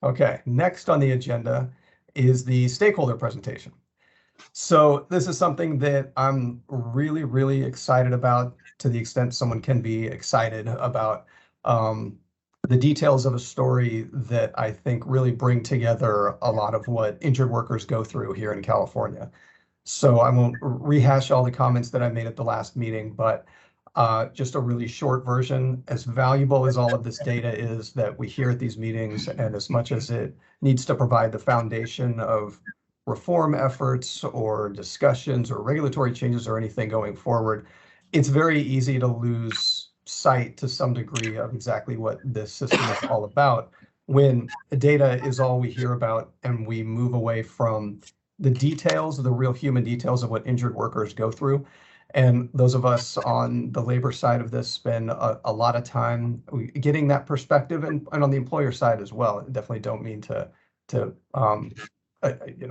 Okay, next on the agenda is the stakeholder presentation. So this is something that I'm really, really excited about, to the extent someone can be excited about. The details of a story that I think really bring together a lot of what injured workers go through here in California. So I won't rehash all the comments that I made at the last meeting, but just a really short version. As valuable as all of this data is that we hear at these meetings, and as much as it needs to provide the foundation of reform efforts or discussions or regulatory changes or anything going forward, it's very easy to lose sight to some degree of exactly what this system is all about when data is all we hear about and we move away from the details, the real human details of what injured workers go through. And those of us on the labor side of this spend a lot of time getting that perspective, and on the employer side as well. Definitely don't mean to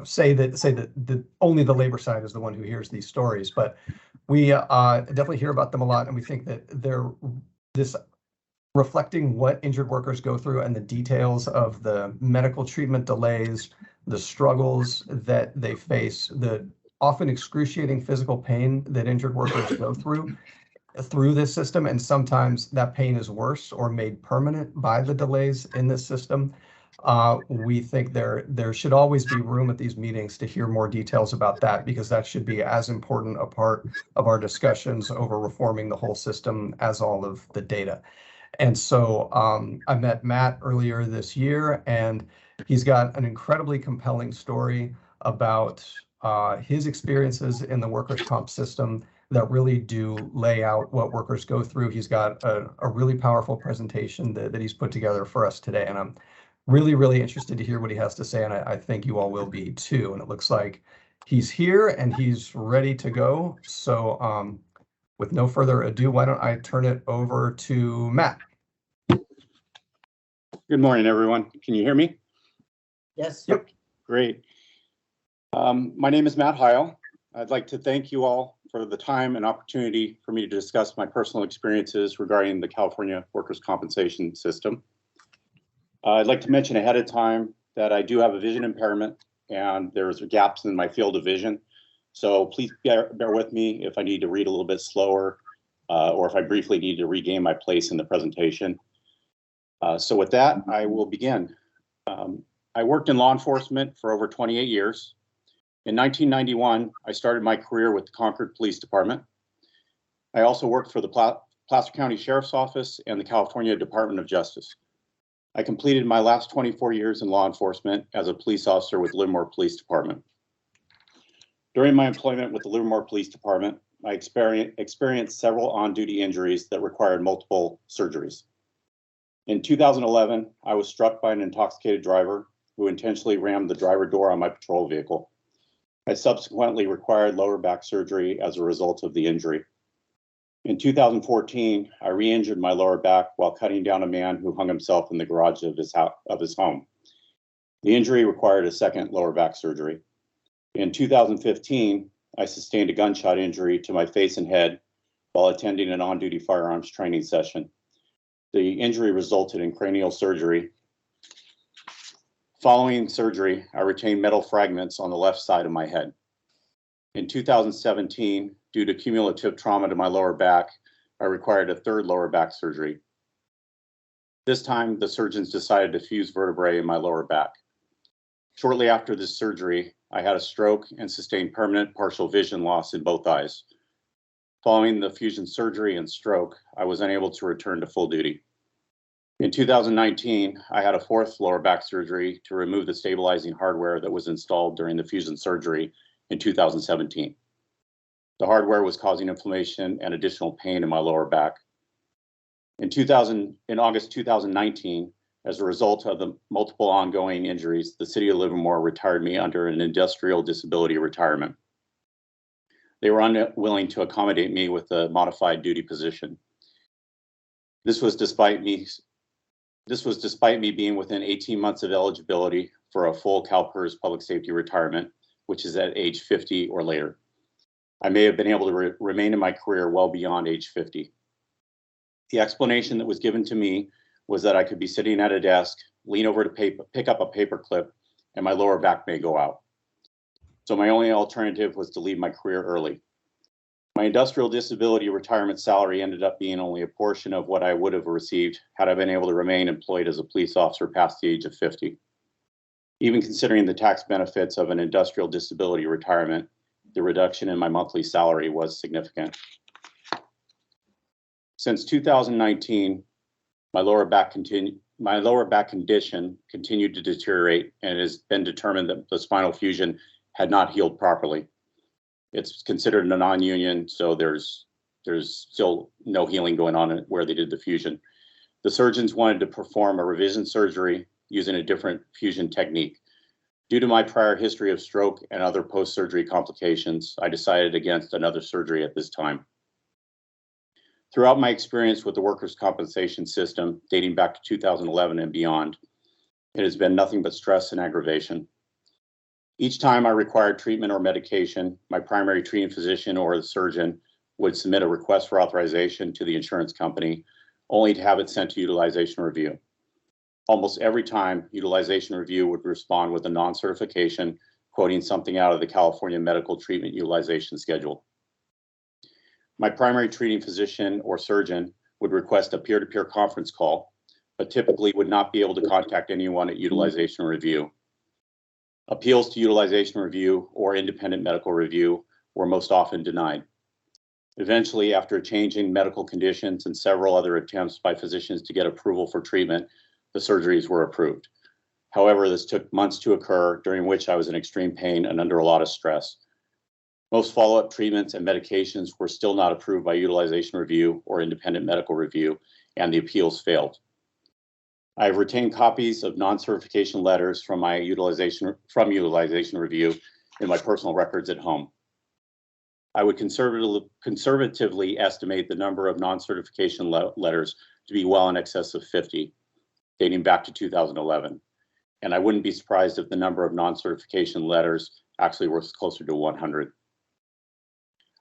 say that only the labor side is the one who hears these stories, but we definitely hear about them a lot, and we think that they're this reflecting what injured workers go through and the details of the medical treatment delays, the struggles that they face, the often excruciating physical pain that injured workers go through this system. And sometimes that pain is worse or made permanent by the delays in this system. We think there should always be room at these meetings to hear more details about that, because that should be as important a part of our discussions over reforming the whole system as all of the data. And so I met Matt earlier this year, and he's got an incredibly compelling story about his experiences in the workers' comp system that really do lay out what workers go through. He's got a really powerful presentation that he's put together for us today, and I'm really, really interested to hear what he has to say, and I think you all will be too. And it looks like he's here and he's ready to go. So with no further ado, why don't I turn it over to Matt? Good morning, everyone. Can you hear me? Yes. Yep. Great. My name is Matt Heil. I'd like to thank you all for the time and opportunity for me to discuss my personal experiences regarding the California workers' compensation system. I'd like to mention ahead of time that I do have a vision impairment, and there's gaps in my field of vision. So please bear with me if I need to read a little bit slower, or if I briefly need to regain my place in the presentation. So with that, I will begin. I worked in law enforcement for over 28 years. In 1991, I started my career with the Concord Police Department. I also worked for the Placer County Sheriff's Office and the California Department of Justice. I completed my last 24 years in law enforcement as a police officer with Livermore Police Department. During my employment with the Livermore Police Department, I experienced several on-duty injuries that required multiple surgeries. In 2011, I was struck by an intoxicated driver who intentionally rammed the driver door on my patrol vehicle. I subsequently required lower back surgery as a result of the injury. In 2014, I re-injured my lower back while cutting down a man who hung himself in the garage of his home. The injury required a second lower back surgery. In 2015, I sustained a gunshot injury to my face and head while attending an on-duty firearms training session. The injury resulted in cranial surgery. Following surgery, I retained metal fragments on the left side of my head. In 2017, due to cumulative trauma to my lower back, I required a third lower back surgery. This time, the surgeons decided to fuse vertebrae in my lower back. Shortly after this surgery, I had a stroke and sustained permanent partial vision loss in both eyes. Following the fusion surgery and stroke, I was unable to return to full duty. In 2019, I had a fourth lower back surgery to remove the stabilizing hardware that was installed during the fusion surgery in 2017. The hardware was causing inflammation and additional pain in my lower back. In August 2019, as a result of the multiple ongoing injuries, the city of Livermore retired me under an industrial disability retirement. They were unwilling to accommodate me with a modified duty position. This was despite me being within 18 months of eligibility for a full CalPERS public safety retirement, which is at age 50 or later. I may have been able to remain in my career well beyond age 50. The explanation that was given to me was that I could be sitting at a desk lean over to pick up a paper clip, and my lower back may go out. So my only alternative was to leave my career early. My industrial disability retirement salary ended up being only a portion of what I would have received had I been able to remain employed as a police officer past the age of 50. Even considering the tax benefits of an industrial disability retirement, the reduction in my monthly salary was significant. Since 2019, my lower back condition continued to deteriorate, and it has been determined that the spinal fusion had not healed properly. It's considered a non-union, so there's still no healing going on where they did the fusion. The surgeons wanted to perform a revision surgery using a different fusion technique. Due to my prior history of stroke and other post-surgery complications, I decided against another surgery at this time. Throughout my experience with the workers' compensation system, dating back to 2011 and beyond, it has been nothing but stress and aggravation. Each time I required treatment or medication, my primary treating physician or the surgeon would submit a request for authorization to the insurance company, only to have it sent to utilization review. Almost every time, utilization review would respond with a non-certification, quoting something out of the California Medical Treatment Utilization Schedule. My primary treating physician or surgeon would request a peer-to-peer conference call, but typically would not be able to contact anyone at utilization review. Appeals to utilization review or independent medical review were most often denied. Eventually, after a change in medical conditions and several other attempts by physicians to get approval for treatment, the surgeries were approved. However, this took months to occur, during which I was in extreme pain and under a lot of stress. Most follow-up treatments and medications were still not approved by utilization review or independent medical review, and the appeals failed. I have retained copies of non-certification letters from utilization review in my personal records at home. I would conservatively estimate the number of non-certification letters to be well in excess of 50, dating back to 2011. And I wouldn't be surprised if the number of non-certification letters actually was closer to 100.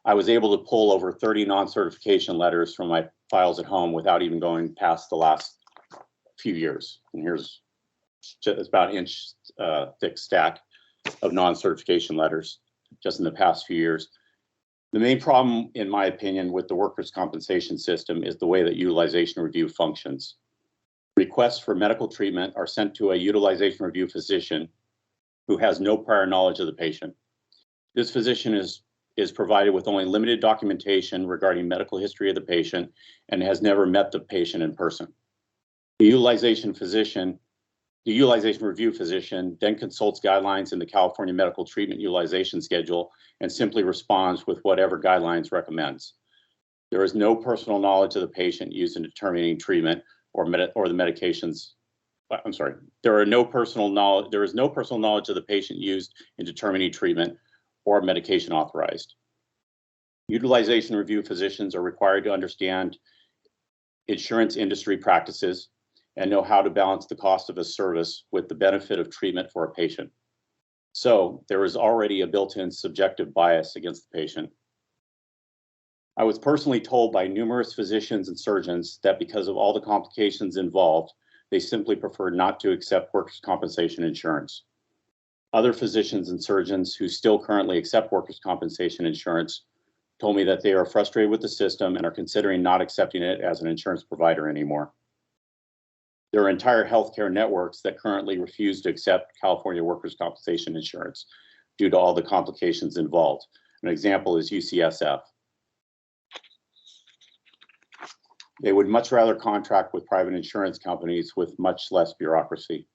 I was able to pull over 30 non-certification letters from my files at home without even going past the last few years. And here's just about an inch thick stack of non-certification letters just in the past few years. The main problem, in my opinion, with the workers' compensation system is the way that utilization review functions. Requests for medical treatment are sent to a utilization review physician who has no prior knowledge of the patient. This physician is provided with only limited documentation regarding medical history of the patient and has never met the patient in person. The utilization review physician then consults guidelines in the California Medical Treatment Utilization Schedule and simply responds with whatever guidelines recommends. There is no personal knowledge of the patient used in determining treatment or the medications. I'm sorry. There is no personal knowledge of the patient used in determining treatment or medication authorized. Utilization review physicians are required to understand insurance industry practices and know how to balance the cost of a service with the benefit of treatment for a patient. So there is already a built-in subjective bias against the patient. I was personally told by numerous physicians and surgeons that because of all the complications involved, they simply prefer not to accept workers' compensation insurance. Other physicians and surgeons who still currently accept workers' compensation insurance told me that they are frustrated with the system and are considering not accepting it as an insurance provider anymore. There are entire healthcare networks that currently refuse to accept California workers' compensation insurance due to all the complications involved. An example is UCSF. They would much rather contract with private insurance companies with much less bureaucracy.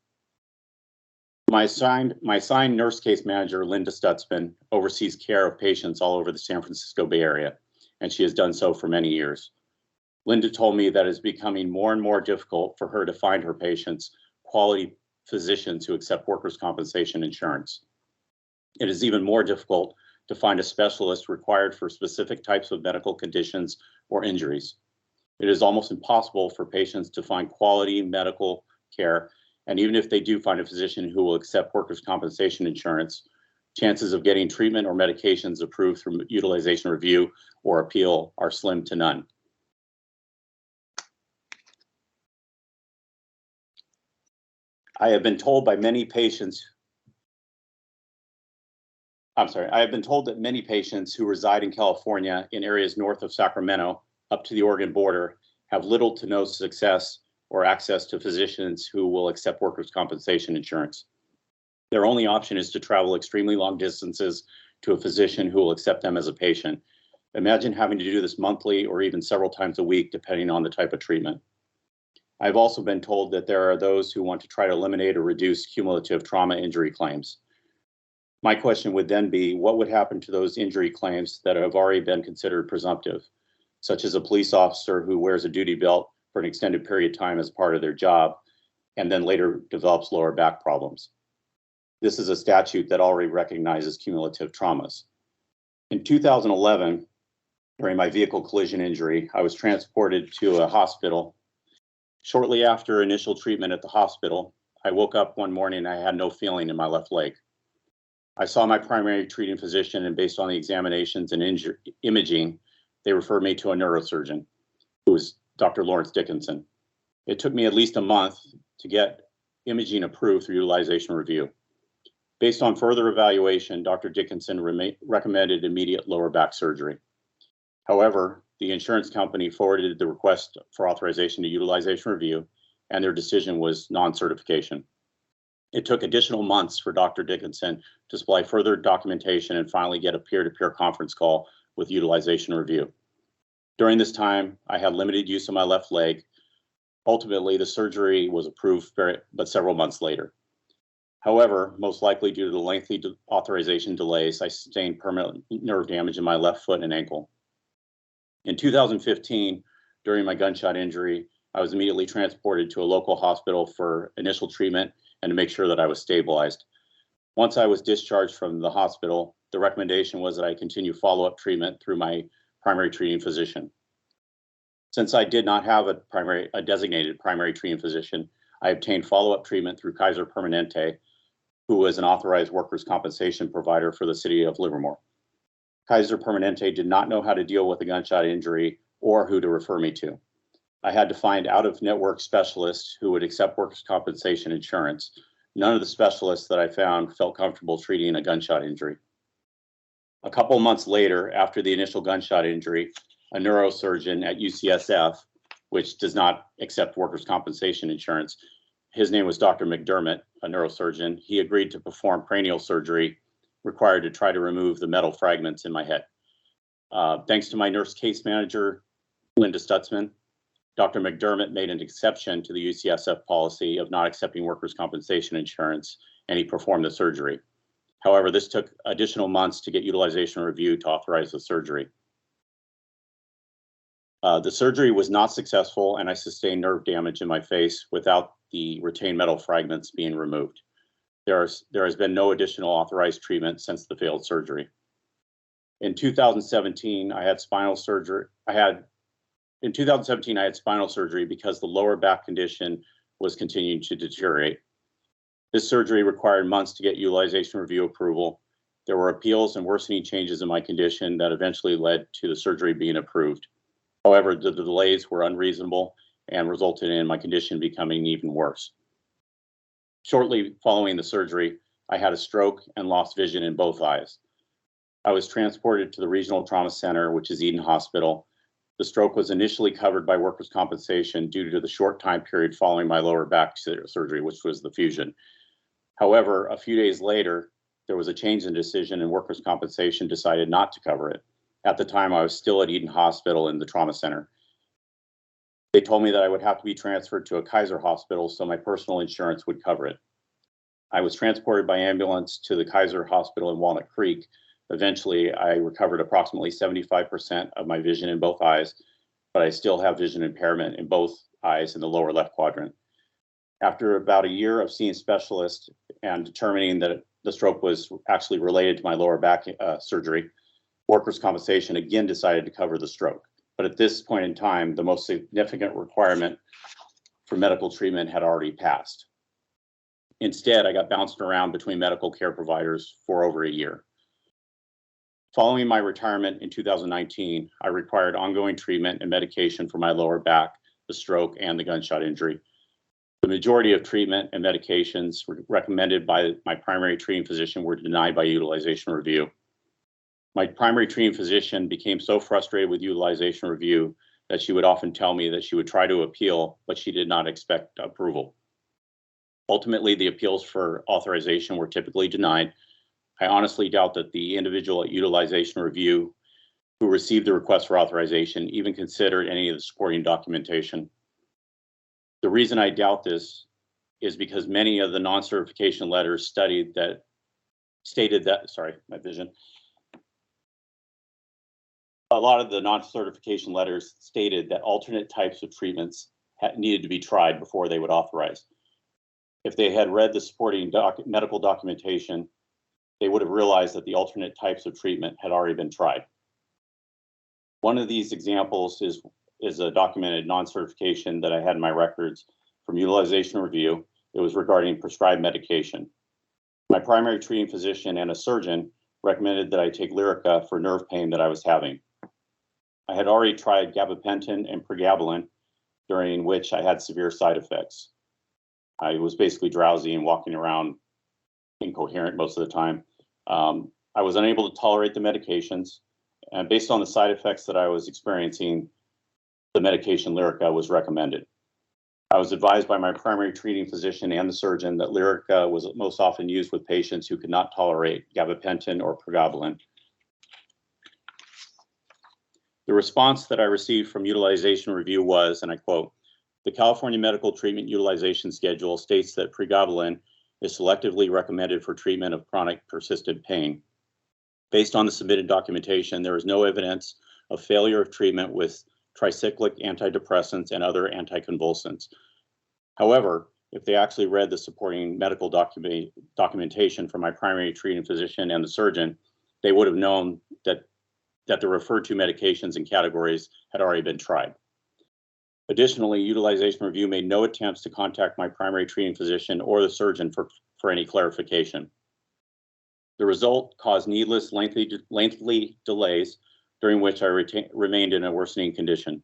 My assigned nurse case manager, Linda Stutzman, oversees care of patients all over the San Francisco Bay Area, and she has done so for many years. Linda told me that it's becoming more and more difficult for her to find her patients quality physicians who accept workers' compensation insurance. It is even more difficult to find a specialist required for specific types of medical conditions or injuries. It is almost impossible for patients to find quality medical care, and even if they do find a physician who will accept workers' compensation insurance, chances of getting treatment or medications approved through utilization review or appeal are slim to none. I have been told by many patients, I have been told that many patients who reside in California in areas north of Sacramento up to the Oregon border have little to no success or access to physicians who will accept workers' compensation insurance. Their only option is to travel extremely long distances to a physician who will accept them as a patient. Imagine having to do this monthly or even several times a week, depending on the type of treatment. I've also been told that there are those who want to try to eliminate or reduce cumulative trauma injury claims. My question would then be, what would happen to those injury claims that have already been considered presumptive, such as a police officer who wears a duty belt for an extended period of time as part of their job and then later develops lower back problems? This is a statute that already recognizes cumulative traumas. In 2011, during my vehicle collision injury, I was transported to a hospital. Shortly after initial treatment at the hospital, I woke up one morning and I had no feeling in my left leg. I saw my primary treating physician, and based on the examinations and imaging, they referred me to a neurosurgeon, who was Dr. Lawrence Dickinson. It took me at least a month to get imaging approved through utilization review. Based on further evaluation, Dr. Dickinson recommended immediate lower back surgery. However, the insurance company forwarded the request for authorization to utilization review, and their decision was non-certification. It took additional months for Dr. Dickinson to supply further documentation and finally get a peer-to-peer conference call with utilization review. During this time, I had limited use of my left leg. Ultimately, the surgery was approved, but several months later. However, most likely due to the lengthy authorization delays, I sustained permanent nerve damage in my left foot and ankle. In 2015, during my gunshot injury, I was immediately transported to a local hospital for initial treatment and to make sure that I was stabilized. Once I was discharged from the hospital, the recommendation was that I continue follow-up treatment through my primary treating physician. Since I did not have a designated primary treating physician, I obtained follow-up treatment through Kaiser Permanente, who was an authorized workers' compensation provider for the city of Livermore. Kaiser Permanente did not know how to deal with a gunshot injury or who to refer me to. I had to find out-of-network specialists who would accept workers' compensation insurance. None of the specialists that I found felt comfortable treating a gunshot injury. A couple months later, after the initial gunshot injury, a neurosurgeon at UCSF, which does not accept workers' compensation insurance, his name was Dr. McDermott, a neurosurgeon. He agreed to perform cranial surgery required to try to remove the metal fragments in my head. Thanks to my nurse case manager, Linda Stutzman, Dr. McDermott made an exception to the UCSF policy of not accepting workers' compensation insurance, and he performed the surgery. However, this took additional months to get utilization review to authorize the surgery. The surgery was not successful, and I sustained nerve damage in my face without the retained metal fragments being removed. There has been no additional authorized treatment since the failed surgery. In 2017, I had spinal surgery. In 2017, I had spinal surgery because the lower back condition was continuing to deteriorate. This surgery required months to get utilization review approval. There were appeals and worsening changes in my condition that eventually led to the surgery being approved. However, the delays were unreasonable and resulted in my condition becoming even worse. Shortly following the surgery, I had a stroke and lost vision in both eyes. I was transported to the Regional Trauma Center, which is Eden Hospital. The stroke was initially covered by workers' compensation due to the short time period following my lower back surgery, which was the fusion. However, a few days later, there was a change in decision and workers' compensation decided not to cover it. At the time, I was still at Eden Hospital in the trauma center. They told me that I would have to be transferred to a Kaiser hospital so my personal insurance would cover it. I was transported by ambulance to the Kaiser Hospital in Walnut Creek. Eventually, I recovered approximately 75% of my vision in both eyes, but I still have vision impairment in both eyes in the lower left quadrant. After about a year of seeing specialists and determining that the stroke was actually related to my lower back surgery, workers' compensation again decided to cover the stroke. But at this point in time, the most significant requirement for medical treatment had already passed. Instead, I got bounced around between medical care providers for over a year. Following my retirement in 2019, I required ongoing treatment and medication for my lower back, the stroke, and the gunshot injury. The majority of treatment and medications recommended by my primary treating physician were denied by utilization review. My primary treating physician became so frustrated with utilization review that she would often tell me that she would try to appeal, but she did not expect approval. Ultimately, the appeals for authorization were typically denied. I honestly doubt that the individual at utilization review who received the request for authorization even considered any of the supporting documentation. The reason I doubt this is because many of the non-certification letters stated that, a lot of the non-certification letters stated that alternate types of treatments needed to be tried before they would authorize. If they had read the supporting medical documentation, they would have realized that the alternate types of treatment had already been tried. One of these examples is a documented non-certification that I had in my records from utilization review. It was regarding prescribed medication. My primary treating physician and a surgeon recommended that I take Lyrica for nerve pain that I was having. I had already tried gabapentin and pregabalin, during which I had severe side effects. I was basically drowsy and walking around incoherent most of the time. I was unable to tolerate the medications, and based on the side effects that I was experiencing, the medication Lyrica was recommended. I was advised by my primary treating physician and the surgeon that Lyrica was most often used with patients who could not tolerate gabapentin or pregabalin. The response that I received from utilization review was, and I quote, "The California Medical Treatment Utilization Schedule states that pregabalin is selectively recommended for treatment of chronic persistent pain. Based on the submitted documentation, there is no evidence of failure of treatment with tricyclic antidepressants and other anticonvulsants. However, if they actually read the supporting medical documentation from my primary treating physician and the surgeon, they would have known that the referred to medications and categories had already been tried. Additionally, utilization review made no attempts to contact my primary treating physician or the surgeon for any clarification. The result caused needless, lengthy delays, during which I remained in a worsening condition.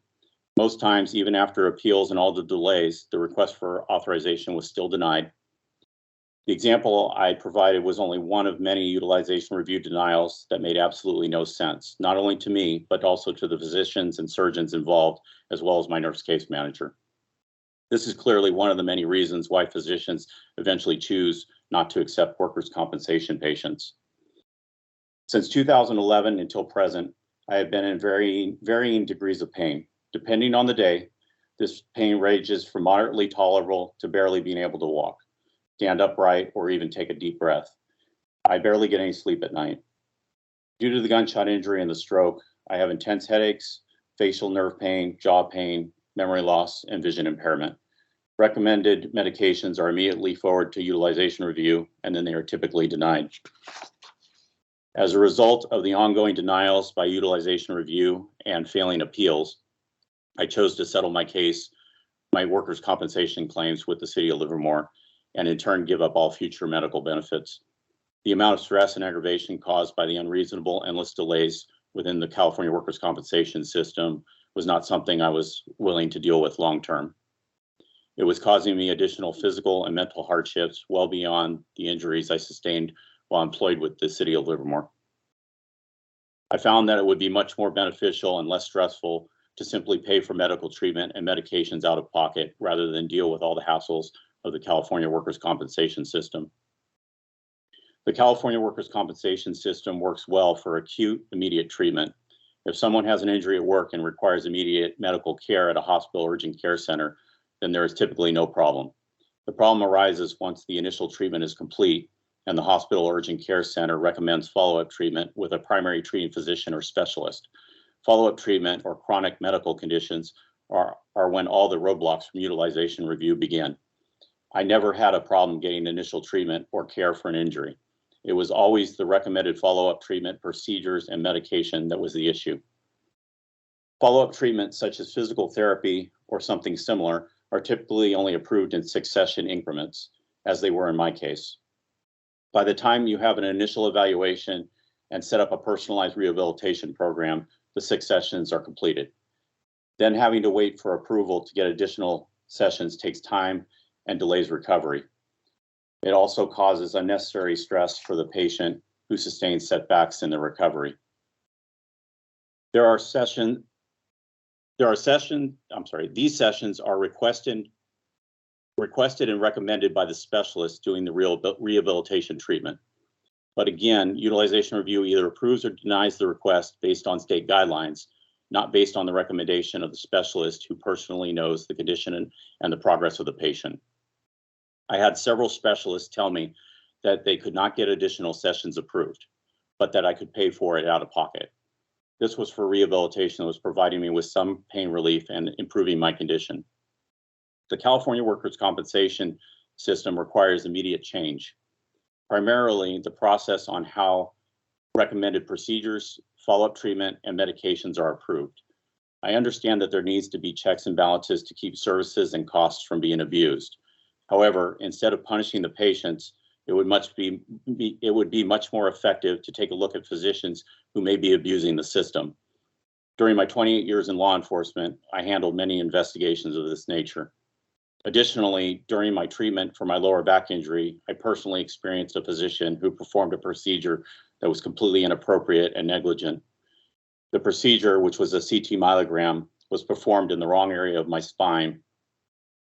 Most times, even after appeals and all the delays, the request for authorization was still denied. The example I provided was only one of many utilization review denials that made absolutely no sense, not only to me, but also to the physicians and surgeons involved, as well as my nurse case manager. This is clearly one of the many reasons why physicians eventually choose not to accept workers' compensation patients. Since 2011 until present, I have been in varying degrees of pain. Depending on the day, this pain ranges from moderately tolerable to barely being able to walk, stand upright, or even take a deep breath. I barely get any sleep at night. Due to the gunshot injury and the stroke, I have intense headaches, facial nerve pain, jaw pain, memory loss, and vision impairment. Recommended medications are immediately forwarded to utilization review, and then they are typically denied. As a result of the ongoing denials by utilization review and failing appeals, I chose to settle my workers' compensation claims with the city of Livermore, and in turn give up all future medical benefits. The amount of stress and aggravation caused by the unreasonable endless delays within the California workers' compensation system was not something I was willing to deal with long term. It was causing me additional physical and mental hardships well beyond the injuries I sustained while employed with the city of Livermore. I found that it would be much more beneficial and less stressful to simply pay for medical treatment and medications out of pocket rather than deal with all the hassles of the California workers' compensation system. The California workers' compensation system works well for acute, immediate treatment. If someone has an injury at work and requires immediate medical care at a hospital urgent care center, then there is typically no problem. The problem arises once the initial treatment is complete and the hospital urgent care center recommends follow-up treatment with a primary treating physician or specialist. Follow-up treatment or chronic medical conditions are when all the roadblocks from utilization review begin. I never had a problem getting initial treatment or care for an injury. It was always the recommended follow-up treatment, procedures, and medication that was the issue. Follow-up treatments such as physical therapy or something similar are typically only approved in 6-session increments, as they were in my case. By the time you have an initial evaluation and set up a personalized rehabilitation program, the 6 sessions are completed. Then having to wait for approval to get additional sessions takes time and delays recovery. It also causes unnecessary stress for the patient who sustains setbacks in their recovery. These sessions are requested and recommended by the specialist doing the rehabilitation treatment. But again, utilization review either approves or denies the request based on state guidelines, not based on the recommendation of the specialist who personally knows the condition and the progress of the patient. I had several specialists tell me that they could not get additional sessions approved, but that I could pay for it out of pocket. This was for rehabilitation that was providing me with some pain relief and improving my condition. The California Workers' Compensation system requires immediate change. Primarily, the process on how recommended procedures, follow-up treatment, and medications are approved. I understand that there needs to be checks and balances to keep services and costs from being abused. However, instead of punishing the patients, it would be much more effective to take a look at physicians who may be abusing the system. During my 28 years in law enforcement, I handled many investigations of this nature. Additionally, during my treatment for my lower back injury, I personally experienced a physician who performed a procedure that was completely inappropriate and negligent. The procedure, which was a CT myelogram, was performed in the wrong area of my spine.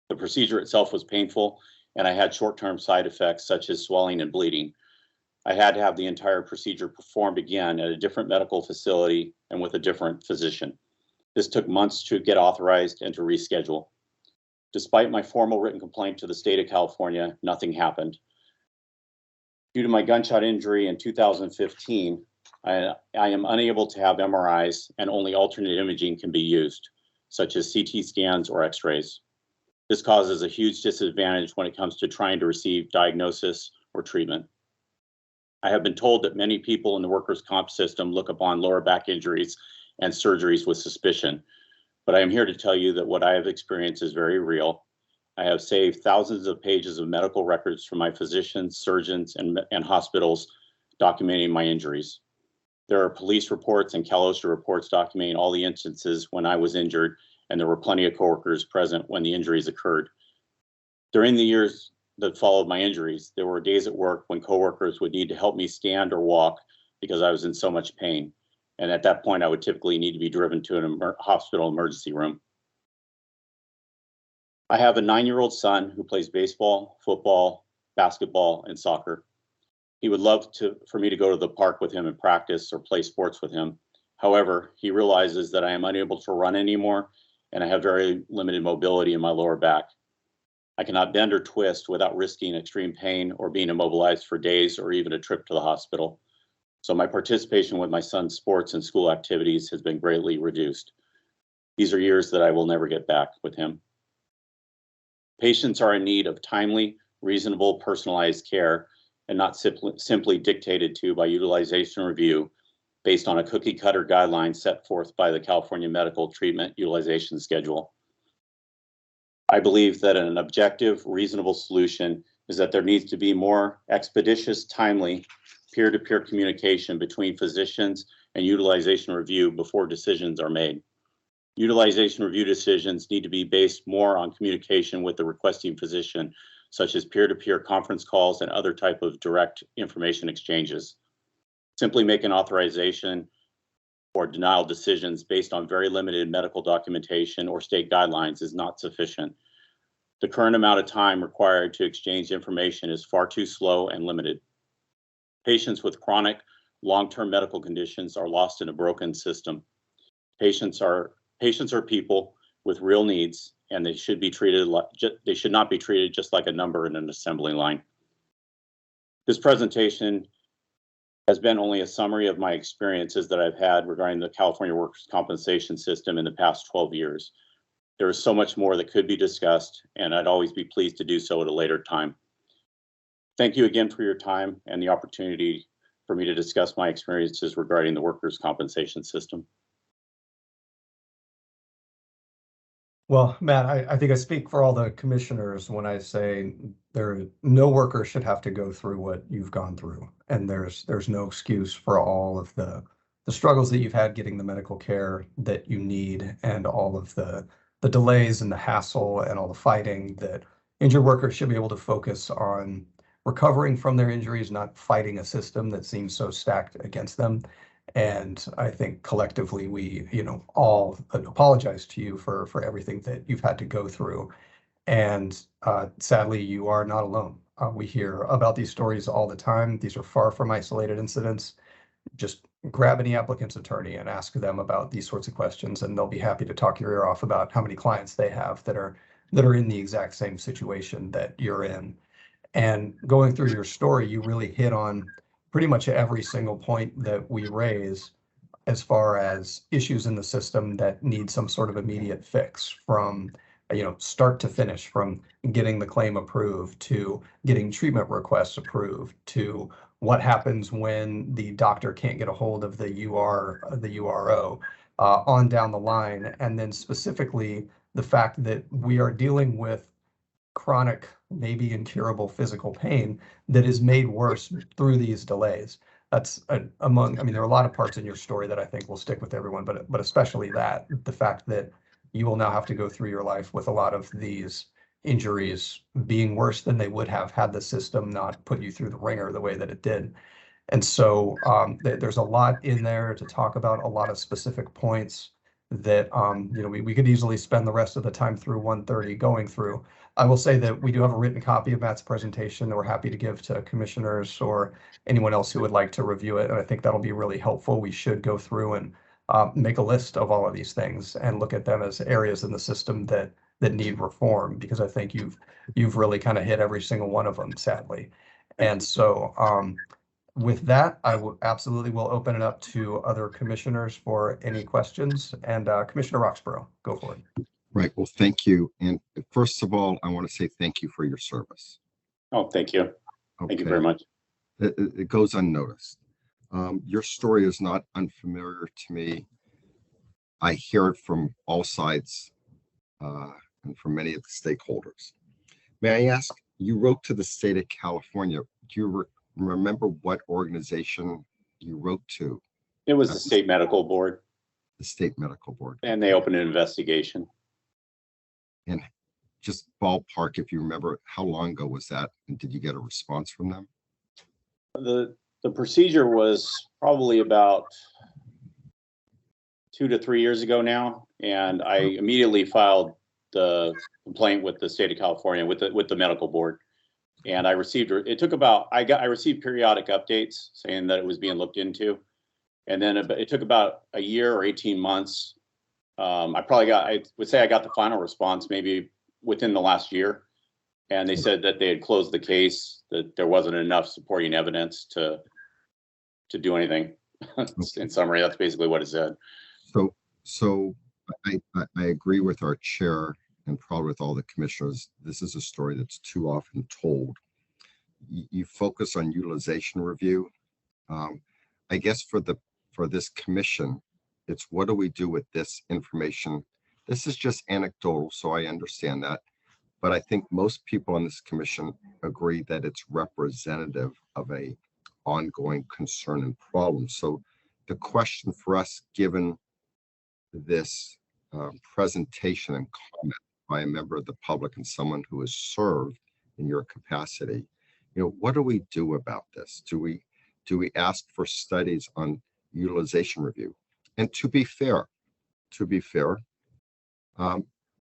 The procedure itself was painful, and I had short-term side effects such as swelling and bleeding. I had to have the entire procedure performed again at a different medical facility and with a different physician. This took months to get authorized and to reschedule. Despite my formal written complaint to the state of California, nothing happened. Due to my gunshot injury in 2015, I am unable to have MRIs and only alternate imaging can be used, such as CT scans or x-rays. This causes a huge disadvantage when it comes to trying to receive diagnosis or treatment. I have been told that many people in the workers' comp system look upon lower back injuries and surgeries with suspicion, but I am here to tell you that what I have experienced is very real. I have saved thousands of pages of medical records from my physicians, surgeons, and hospitals documenting my injuries. There are police reports and Cal OSHA reports documenting all the instances when I was injured, and there were plenty of coworkers present when the injuries occurred. During the years that followed my injuries, there were days at work when coworkers would need to help me stand or walk because I was in so much pain. And at that point, I would typically need to be driven to a hospital emergency room. I have a 9-year-old son who plays baseball, football, basketball, and soccer. He would love for me to go to the park with him and practice or play sports with him. However, he realizes that I am unable to run anymore, and I have very limited mobility in my lower back. I cannot bend or twist without risking extreme pain or being immobilized for days or even a trip to the hospital. So my participation with my son's sports and school activities has been greatly reduced. These are years that I will never get back with him. Patients are in need of timely, reasonable, personalized care and not simply dictated to by utilization review based on a cookie-cutter guideline set forth by the California Medical Treatment Utilization Schedule. I believe that an objective, reasonable solution is that there needs to be more expeditious, timely, peer-to-peer communication between physicians and utilization review before decisions are made. Utilization review decisions need to be based more on communication with the requesting physician, such as peer-to-peer conference calls and other type of direct information exchanges. Simply making authorization or denial decisions based on very limited medical documentation or state guidelines is not sufficient. The current amount of time required to exchange information is far too slow and limited. Patients with chronic, long-term medical conditions are lost in a broken system. Patients are people with real needs, and they should not be treated just like a number in an assembly line. This presentation has been only a summary of my experiences that I've had regarding the California Workers' Compensation System in the past 12 years. There is so much more that could be discussed, and I'd always be pleased to do so at a later time. Thank you again for your time and the opportunity for me to discuss my experiences regarding the workers' compensation system. Well, Matt, I think I speak for all the commissioners when I say no worker should have to go through what you've gone through, and there's no excuse for all of the struggles that you've had getting the medical care that you need, and all of the delays and the hassle and all the fighting that injured workers should be able to focus on recovering from their injuries, not fighting a system that seems so stacked against them. And I think collectively we, all apologize to you for everything that you've had to go through. And sadly, you are not alone. We hear about these stories all the time. These are far from isolated incidents. Just grab any applicant's attorney and ask them about these sorts of questions, and they'll be happy to talk your ear off about how many clients they have that are in the exact same situation that you're in. And going through your story, you really hit on pretty much every single point that we raise as far as issues in the system that need some sort of immediate fix, from start to finish, from getting the claim approved to getting treatment requests approved to what happens when the doctor can't get a hold of the URO, on down the line. And then specifically the fact that we are dealing with chronic, maybe incurable physical pain that is made worse through these delays. That's there are a lot of parts in your story that I think will stick with everyone, but especially the fact that you will now have to go through your life with a lot of these injuries being worse than they would have had the system not put you through the ringer the way that it did. And so there's a lot in there to talk about, a lot of specific points that we could easily spend the rest of the time through 1:30 going through. I will say that we do have a written copy of Matt's presentation that we're happy to give to commissioners or anyone else who would like to review it. And I think that'll be really helpful. We should go through and make a list of all of these things and look at them as areas in the system that need reform, because I think you've really kind of hit every single one of them, sadly. And so with that, I will absolutely will open it up to other commissioners for any questions. And Commissioner Roxborough, go for it. Right. Well, thank you. And first of all, I want to say thank you for your service. Oh, thank you. Okay. Thank you very much. It goes unnoticed. Your story is not unfamiliar to me. I hear it from all sides and from many of the stakeholders. May I ask, you wrote to the state of California. Do you remember what organization you wrote to? It was the State Medical Board. The State Medical Board. And they opened an investigation. And just ballpark, if you remember, how long ago was that? And did you get a response from them? The procedure was probably about 2 to 3 years ago now. And I immediately filed the complaint with the state of California, with the medical board. And I received, I received periodic updates saying that it was being looked into. And then it took about a year or 18 months. I would say I got the final response maybe within the last year. And they said that they had closed the case, that there wasn't enough supporting evidence to do anything. In summary, that's basically what it said. So I agree with our chair and probably with all the commissioners. This is a story that's too often told. You focus on utilization review. I guess for this commission, it's what do we do with this information? This is just anecdotal, so I understand that. But I think most people on this commission agree that it's representative of a ongoing concern and problem. So the question for us, given this presentation and comment by a member of the public and someone who has served in your capacity, what do we do about this? Do we ask for studies on utilization review? And to be fair,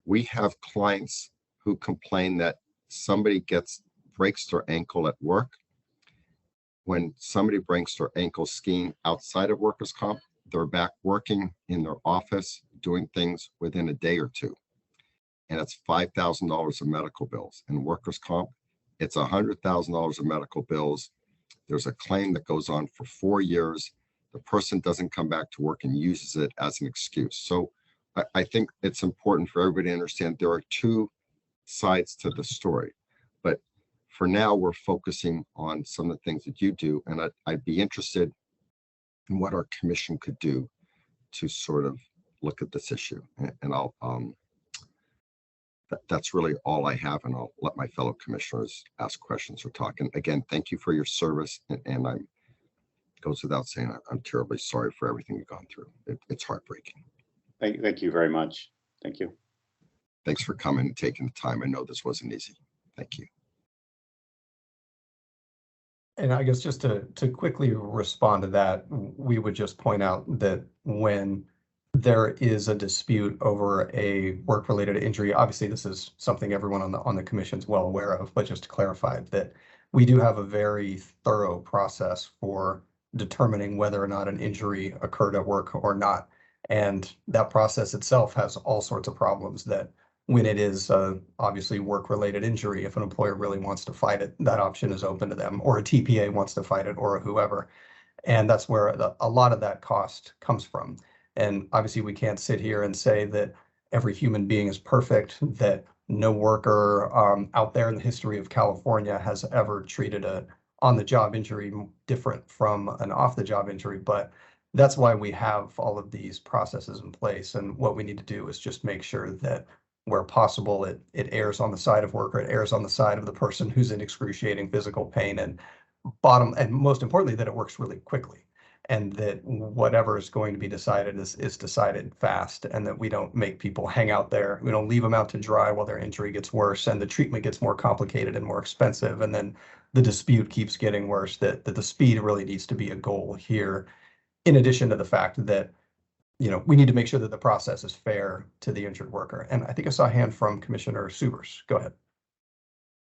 we have clients who complain that somebody breaks their ankle at work. When somebody breaks their ankle skiing outside of workers' comp, they're back working in their office, doing things within a day or two. And it's $5,000 of medical bills. In workers' comp, it's $100,000 of medical bills. There's a claim that goes on for 4 years. The person doesn't come back to work and uses it as an excuse. So I think it's important for everybody to understand there are two sides to the story. But for now, we're focusing on some of the things that you do. And I'd be interested in what our commission could do to sort of look at this issue. And I'll that's really all I have, and I'll let my fellow commissioners ask questions or talk. And again, thank you for your service. And it goes without saying, I'm terribly sorry for everything you've gone through. It's heartbreaking. Thank you very much. Thank you. Thanks for coming and taking the time. I know this wasn't easy. Thank you. And I guess just to quickly respond to that, we would just point out that when there is a dispute over a work-related injury, obviously this is something everyone on the commission is well aware of, but just to clarify that we do have a very thorough process for determining whether or not an injury occurred at work or not. And that process itself has all sorts of problems that when it is obviously work-related injury, if an employer really wants to fight it, that option is open to them, or a TPA wants to fight it, or whoever. And that's where a lot of that cost comes from. And obviously, we can't sit here and say that every human being is perfect, that no worker out there in the history of California has ever treated a on-the-job injury different from an off-the-job injury. But that's why we have all of these processes in place. And what we need to do is just make sure that where possible, it errs on the side of worker, it errs on the side of the person who's in excruciating physical pain, and most importantly, that it works really quickly, and that whatever is going to be decided is decided fast, and that we don't make people hang out there. We don't leave them out to dry while their injury gets worse and the treatment gets more complicated and more expensive, and then the dispute keeps getting worse. That the speed really needs to be a goal here, in addition to the fact that we need to make sure that the process is fair to the injured worker. And I think I saw a hand from Commissioner Subers. Go ahead.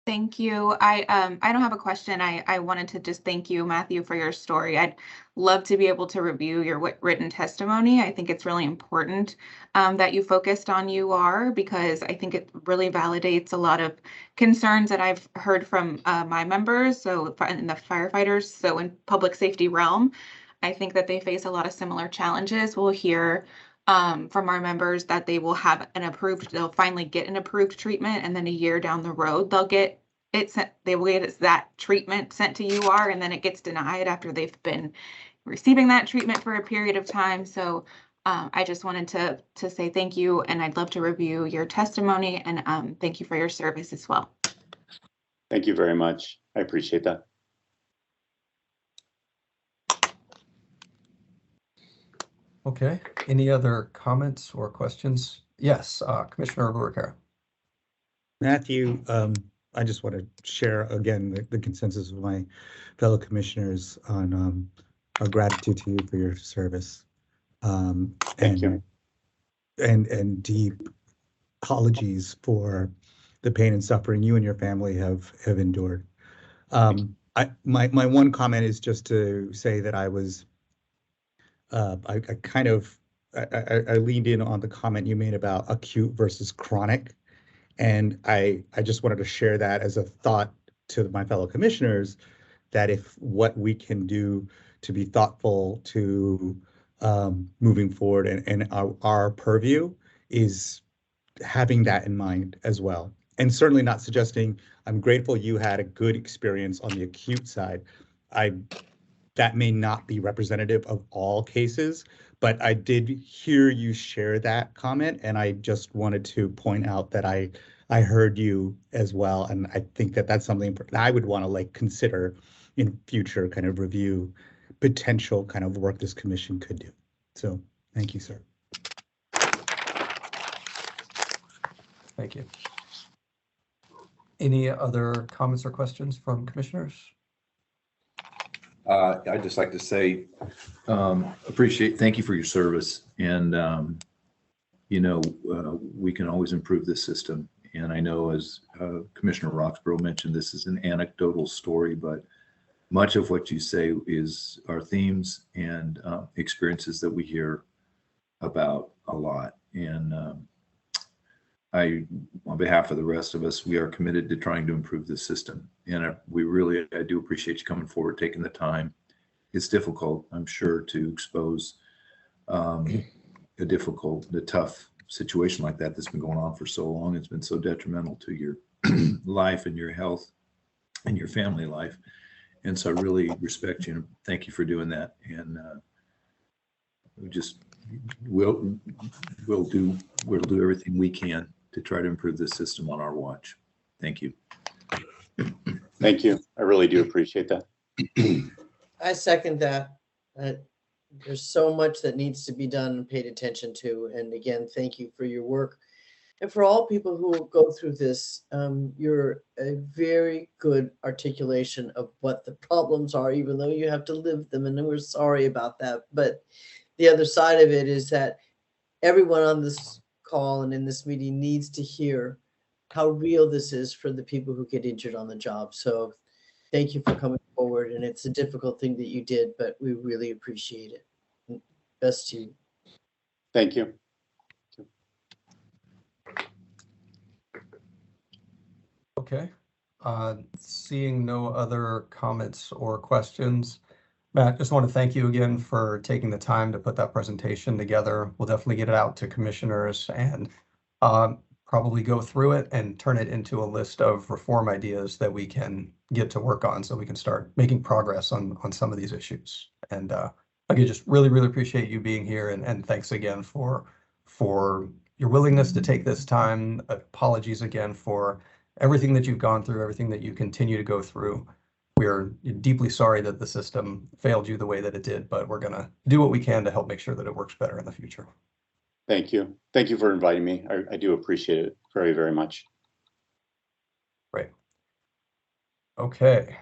Thank you. I don't have a question. I wanted to just thank you, Matthew, for your story. I'd love to be able to review your written testimony. I think it's really important that you focused on UR, because I think it really validates a lot of concerns that I've heard from my members, so in the firefighters, so in public safety realm. I think that they face a lot of similar challenges. We'll hear from our members that they will have they'll finally get an approved treatment, and then a year down the road, they'll get it sent, they will get that treatment sent to UR, and then it gets denied after they've been receiving that treatment for a period of time. So I just wanted to say thank you, and I'd love to review your testimony, and thank you for your service as well. Thank you very much. I appreciate that. Okay, any other comments or questions? Yes, Commissioner Ruarcara. Matthew, I just want to share again the consensus of my fellow commissioners on our gratitude to you for your service. Thank you. And deep apologies for the pain and suffering you and your family have endured. My one comment is just to say that I was I leaned in on the comment you made about acute versus chronic. And I just wanted to share that as a thought to my fellow commissioners, that if what we can do to be thoughtful to moving forward and our purview is having that in mind as well. And certainly not suggesting, I'm grateful you had a good experience on the acute side. That may not be representative of all cases, but I did hear you share that comment, and I just wanted to point out that I heard you as well, and I think that that's something I would want to consider in future kind of review potential kind of work this commission could do. So thank you, sir. Thank you. Any other comments or questions from commissioners? I'd just like to say, thank you for your service. And, we can always improve this system. And I know, as Commissioner Roxborough mentioned, this is an anecdotal story, but much of what you say is our themes and experiences that we hear about a lot. And on behalf of the rest of us, we are committed to trying to improve this system. And I do appreciate you coming forward, taking the time. It's difficult, I'm sure, to expose a tough situation like that that's been going on for so long. It's been so detrimental to your life and your health and your family life. And so I really respect you and thank you for doing that. And we'll do everything we can to try to improve this system on our watch. Thank you. Thank you. I really do appreciate that. I second that. There's so much that needs to be done and paid attention to. And again, thank you for your work And for all people who will go through this, you're a very good articulation of what the problems are, even though you have to live them, and we're sorry about that. But the other side of it is that everyone on this call and in this meeting needs to hear how real this is for the people who get injured on the job. So thank you for coming forward, and it's a difficult thing that you did, but we really appreciate it. Best to you. Thank you. Okay. Seeing no other comments or questions, Matt, just want to thank you again for taking the time to put that presentation together. We'll definitely get it out to commissioners and probably go through it and turn it into a list of reform ideas that we can get to work on so we can start making progress on some of these issues. And again, just really, really appreciate you being here, and thanks again for your willingness to take this time. Apologies again for everything that you've gone through, everything that you continue to go through. We're deeply sorry that the system failed you the way that it did, but we're going to do what we can to help make sure that it works better in the future. Thank you. Thank you for inviting me. I do appreciate it very, very much. Right. Okay.